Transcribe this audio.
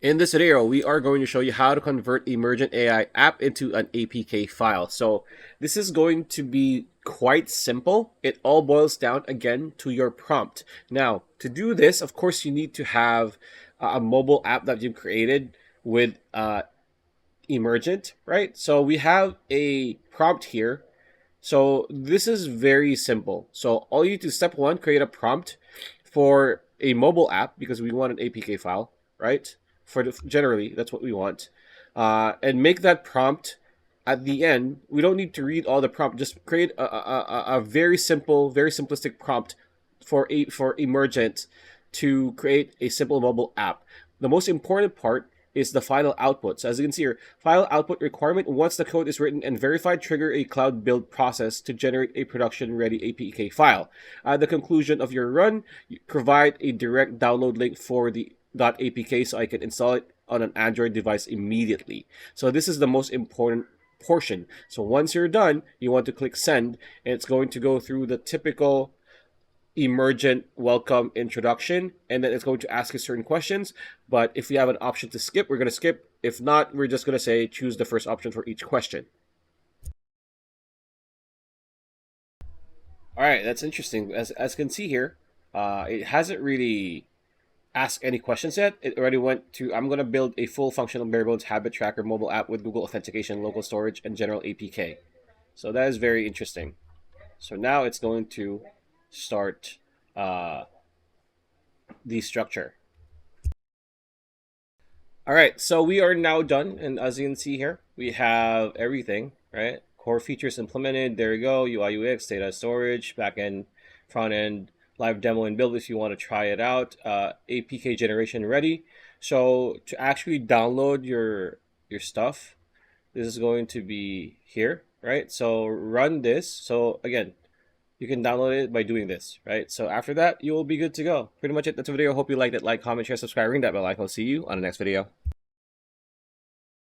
In this video, we are going to show you how to convert Emergent AI app into an APK file. So this is going to be quite simple. It all boils down again to your prompt. Now, to do this, of course, you need to have a mobile app that you've created with Emergent, right? So we have a prompt here. So this is very simple. So all you do, step one, create a prompt for a mobile app because we want an APK file, right? Generally, that's what we want. And make that prompt at the end. We don't need to read all the prompt. Just create a very simple, very simplistic prompt for Emergent to create a simple mobile app. The most important part is the final output. So as you can see here, final output requirement: once the code is written and verified, trigger a cloud build process to generate a production ready APK file. At the conclusion of your run, you provide a direct download link for the .apk so I can install it on an Android device immediately. So this is the most important portion. So once you're done, you want to click send, and it's going to go through the typical Emergent welcome introduction, and then it's going to ask you certain questions. But if you have an option to skip, we're going to skip. If not, we're just going to say choose the first option for each question. All right, that's interesting. As you can see here, it hasn't really asked any questions yet. It already went to, I'm going to build a full functional bare bones habit tracker mobile app with Google authentication, local storage, and general APK. So that is very interesting. So now it's going to start the structure. All right, so we are now done, and as you can see here, we have everything, right? Core features implemented. There we go. UI UX, data storage, backend, front end, live demo and build if you want to try it out. APK generation ready. So to actually download your stuff, this is going to be here, right? So run this. So again, you can download it by doing this, right? So after that, you will be good to go. Pretty much it. That's the video. I hope you liked it. Like, comment, share, subscribe, ring that bell icon. I'll see you on the next video.